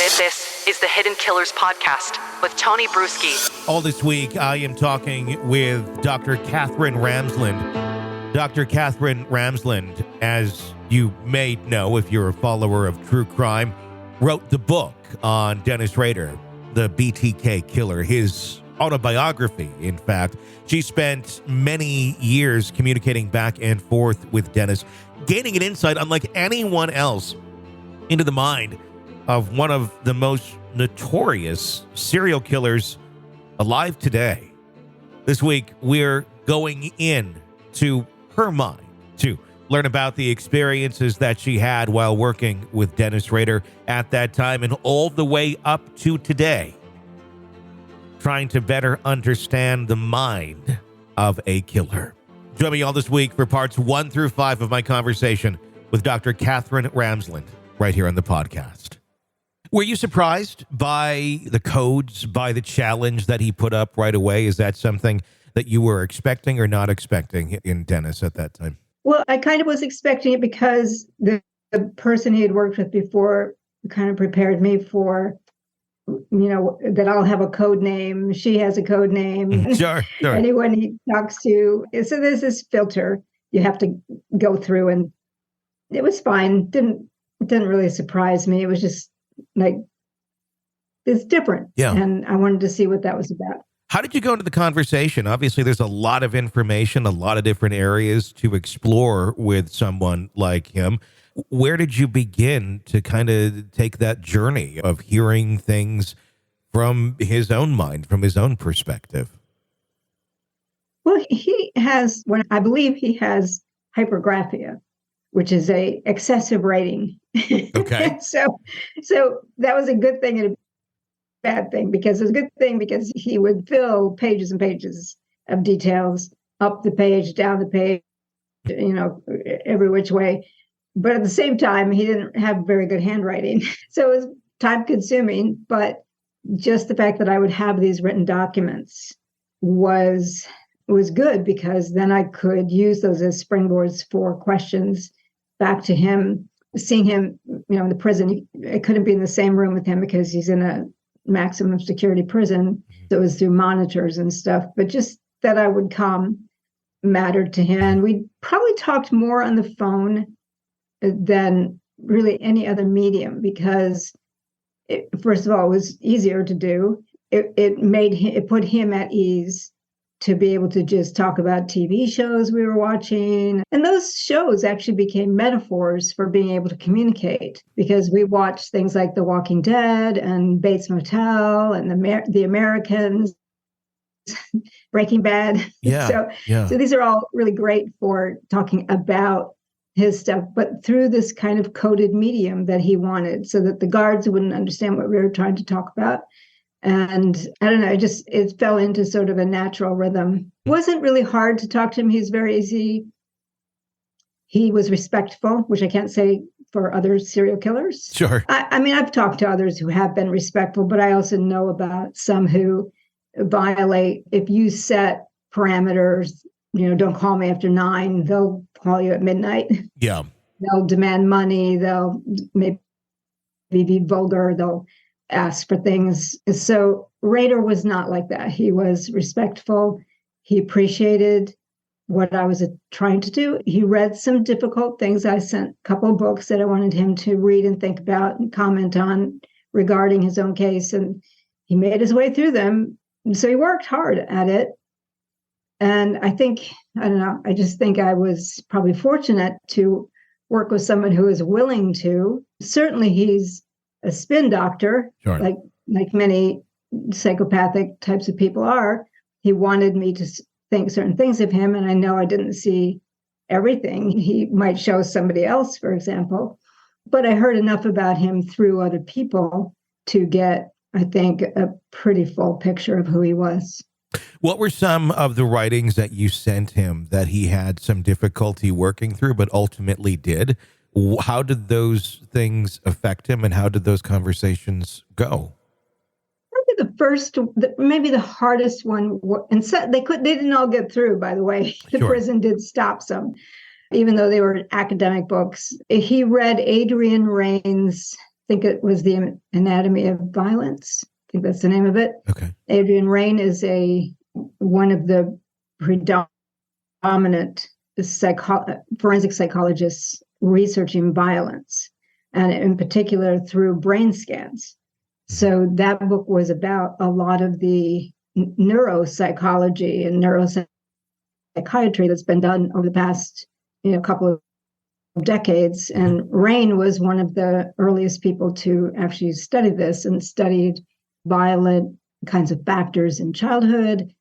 This is the Hidden Killers podcast with Tony Brueski. All this week, I am talking with Dr. Katherine Ramsland. Dr. Katherine Ramsland, as you may know if you're a follower of true crime, wrote the book on Dennis Rader, the BTK Killer, his autobiography, in fact. She spent many years communicating back and forth with Dennis, gaining an insight unlike anyone else into the mind of one of the most notorious serial killers alive today. This week, we're going in to her mind to learn about the experiences that she had while working with Dennis Rader at that time and all the way up to today, trying to better understand the mind of a killer. Join me all this week for parts 1 through 5 of my conversation with Dr. Katherine Ramsland right here on the podcast. Were you surprised by the codes, by the challenge that he put up right away? Is that something that you were expecting or not expecting in Dennis at that time? Well, I kind of was expecting it because the person he had worked with before kind of prepared me for, that I'll have a code name. She has a code name. Sure. Anyone he talks to. So there's this filter you have to go through, and it was fine. Didn't really surprise me. It was just like, it's different. Yeah. And I wanted to see what that was about. How did you go into the conversation? Obviously, there's a lot of information, a lot of different areas to explore with someone like him. Where did you begin to kind of take that journey of hearing things from his own mind, from his own perspective? Well, I believe he has hypergraphia, which is a excessive rating. Okay. So that was a good thing and a bad thing, because it was a good thing because he would fill pages and pages of details up the page, down the page, every which way. But at the same time, he didn't have very good handwriting. So it was time consuming, but just the fact that I would have these written documents was good, because then I could use those as springboards for questions back to him. Seeing him, in the prison, I couldn't be in the same room with him because he's in a maximum security prison. So it was through monitors and stuff, but just that I would come mattered to him. And we probably talked more on the phone than really any other medium, because first of all, it was easier to do. It put him at ease to be able to just talk about TV shows we were watching. And those shows actually became metaphors for being able to communicate, because we watched things like The Walking Dead and Bates Motel and The Americans, Breaking Bad. Yeah. So these are all really great for talking about his stuff, but through this kind of coded medium that he wanted, so that the guards wouldn't understand what we were trying to talk about. And I don't know, it fell into sort of a natural rhythm. It wasn't really hard to talk to him. He's very easy. He was respectful, which I can't say for other serial killers. Sure. I mean, I've talked to others who have been respectful, but I also know about some who violate. If you set parameters, don't call me after 9, they'll call you at midnight. Yeah. They'll demand money. They'll maybe be vulgar. They'll ask for things. So Rader was not like that. He was respectful. He appreciated what I was trying to do. He read some difficult things. I sent a couple of books that I wanted him to read and think about and comment on regarding his own case. And he made his way through them. So he worked hard at it. And I just think I was probably fortunate to work with someone who is willing to. Certainly he's a spin doctor, sure, like many psychopathic types of people are. He wanted me to think certain things of him, and I know I didn't see everything. He might show somebody else, for example, but I heard enough about him through other people to get, I think, a pretty full picture of who he was. What were some of the writings that you sent him that he had some difficulty working through, but ultimately did? How did those things affect him, and how did those conversations go? Maybe the hardest one, and so they didn't all get through, by the way. The Sure. prison did stop some, even though they were academic books. He read Adrian Raine's think it was The Anatomy of Violence. I think that's the name of it. Okay. Adrian Rain is one of the predominant forensic psychologists researching violence, and in particular through brain scans. So that book was about a lot of the neuropsychology and neuropsychiatry that's been done over the past couple of decades. And Rain was one of the earliest people to actually study this and studied violent kinds of factors in childhood.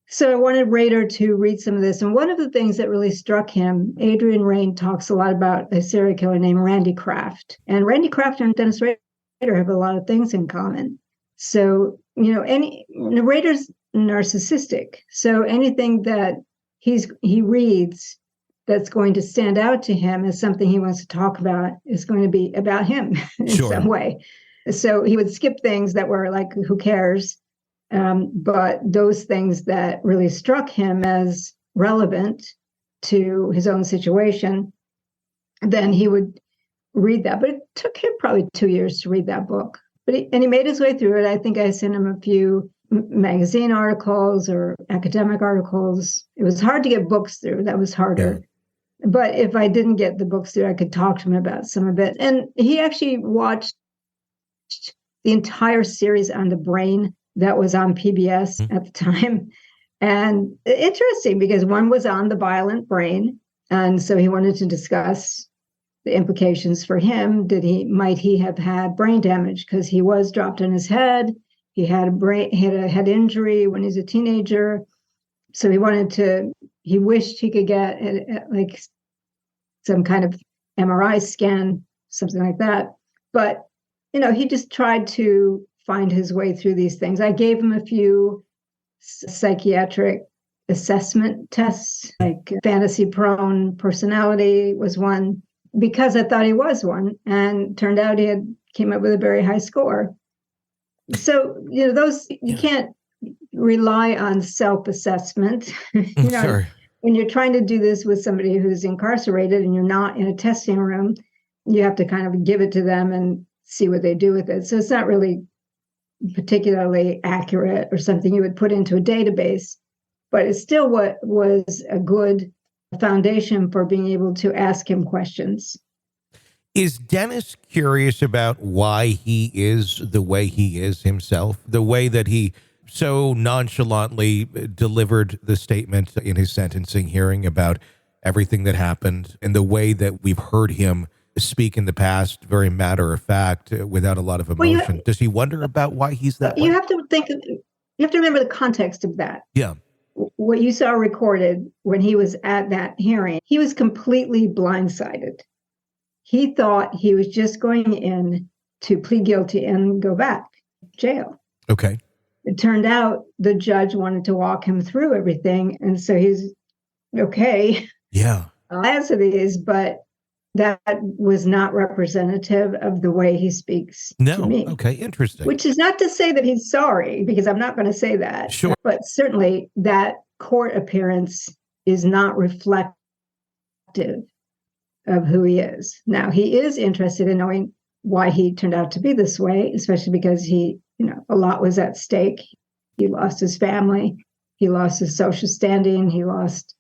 So I wanted Rader to read some of this. And one of the things that really struck him, Adrian Rain talks a lot about a serial killer named Randy Kraft. And Randy Kraft and Dennis Rader have a lot of things in common. So, Rader's narcissistic. So anything that he reads that's going to stand out to him as something he wants to talk about is going to be about him in some way. So he would skip things that were like, who cares? But those things that really struck him as relevant to his own situation, then he would read that. But it took him probably 2 years to read that book. But he made his way through it. I think I sent him a few magazine articles or academic articles. It was hard to get books through. That was harder. Yeah. But if I didn't get the books through, I could talk to him about some of it. And he actually watched the entire series on the brain that was on PBS at the time. And interesting, because one was on the violent brain. And so he wanted to discuss the implications for him. Might he have had brain damage? Because he was dropped on his head. He had a head injury when he was a teenager. So he wished he could get like some kind of MRI scan, something like that. But, he just tried to find his way through these things. I gave him a few psychiatric assessment tests, like fantasy-prone personality was one, because I thought he was one, and turned out he came up with a very high score. So, you can't rely on self-assessment. Sure. When you're trying to do this with somebody who's incarcerated and you're not in a testing room, you have to kind of give it to them and see what they do with it. So it's not really particularly accurate or something you would put into a database, but it's still what was a good foundation for being able to ask him questions. Is Dennis curious about why he is the way he is himself, the way that he so nonchalantly delivered the statement in his sentencing hearing about everything that happened, and the way that we've heard him speak in the past, very matter of fact, without a lot of emotion? Does he wonder about why he's that way? You have to remember the context of that. Yeah. What you saw recorded when he was at that hearing, he was completely blindsided. He thought he was just going in to plead guilty and go back to jail. Okay. It turned out the judge wanted to walk him through everything. And so he's okay. Yeah. I'll answer these, but that was not representative of the way he speaks to me. Okay, interesting. Which is not to say that he's sorry, because I'm not going to say that. Sure. But certainly that court appearance is not reflective of who he is. Now, he is interested in knowing why he turned out to be this way, especially because a lot was at stake. He lost his family. He lost his social standing. He lost,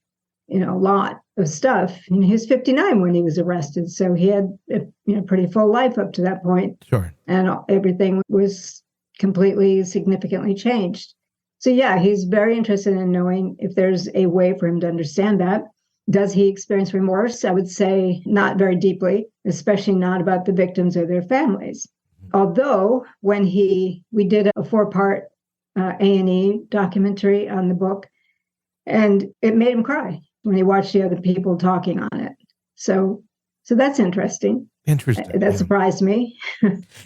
a lot of stuff. And he was 59 when he was arrested. So he had a pretty full life up to that point. Sure. And everything was completely, significantly changed. So yeah, he's very interested in knowing if there's a way for him to understand that. Does he experience remorse? I would say not very deeply, especially not about the victims or their families. Although when we did a 4-part A&E documentary on the book, and it made him cry when he watched the other people talking on it. So that's interesting. Interesting. That surprised me.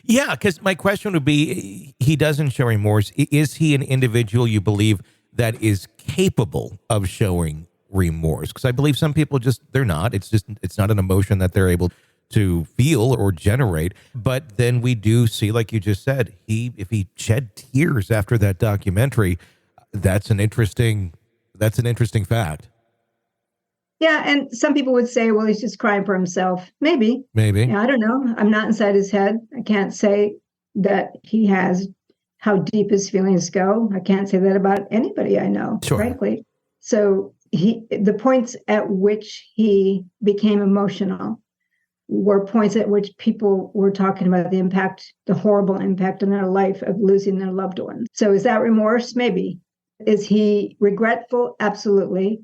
Yeah, because my question would be, he doesn't show remorse. Is he an individual you believe that is capable of showing remorse? Because I believe some people they're not. It's not an emotion that they're able to feel or generate. But then we do see, like you just said, if he shed tears after that documentary, that's an interesting fact. Yeah, and some people would say, well, he's just crying for himself. Maybe. Yeah, I don't know. I'm not inside his head. I can't say that he has how deep his feelings go. I can't say that about anybody I know, frankly. So the points at which he became emotional were points at which people were talking about the impact, the horrible impact in their life of losing their loved ones. So is that remorse? Maybe. Is he regretful? Absolutely.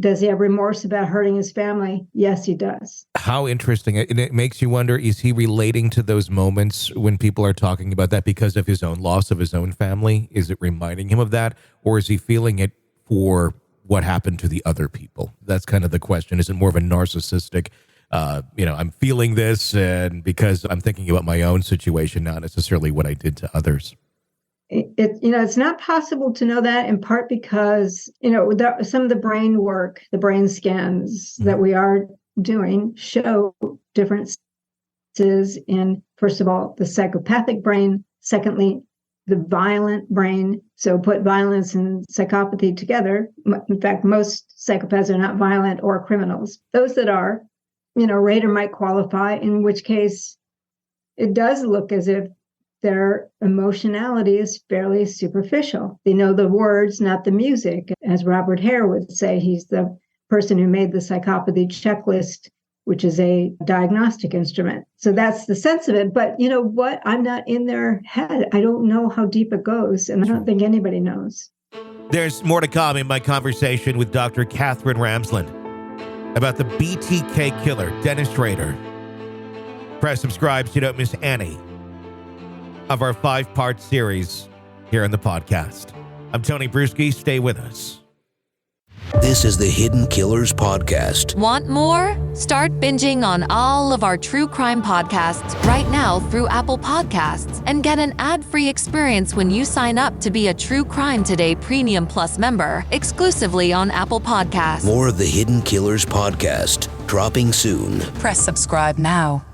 Does he have remorse about hurting his family? Yes, he does. How interesting. And it makes you wonder, is he relating to those moments when people are talking about that because of his own loss of his own family? Is it reminding him of that? Or is he feeling it for what happened to the other people? That's kind of the question. Is it more of a narcissistic, I'm feeling this and because I'm thinking about my own situation, not necessarily what I did to others? It's not possible to know that, in part because, some of the brain work, the brain scans that we are doing show differences in, first of all, the psychopathic brain. Secondly, the violent brain. So put violence and psychopathy together. In fact, most psychopaths are not violent or criminals. Those that are, Rader might qualify, in which case it does look as if their emotionality is fairly superficial. They know the words, not the music. As Robert Hare would say, he's the person who made the psychopathy checklist, which is a diagnostic instrument. So that's the sense of it. But you know what? I'm not in their head. I don't know how deep it goes, and I don't think anybody knows. There's more to come in my conversation with Dr. Katherine Ramsland about the BTK Killer, Dennis Rader. Press subscribe so you don't miss any of our 5-part series here on the podcast. I'm Tony Brueski. Stay with us. This is the Hidden Killers Podcast. Want more? Start binging on all of our true crime podcasts right now through Apple Podcasts and get an ad-free experience when you sign up to be a True Crime Today Premium Plus member exclusively on Apple Podcasts. More of the Hidden Killers Podcast dropping soon. Press subscribe now.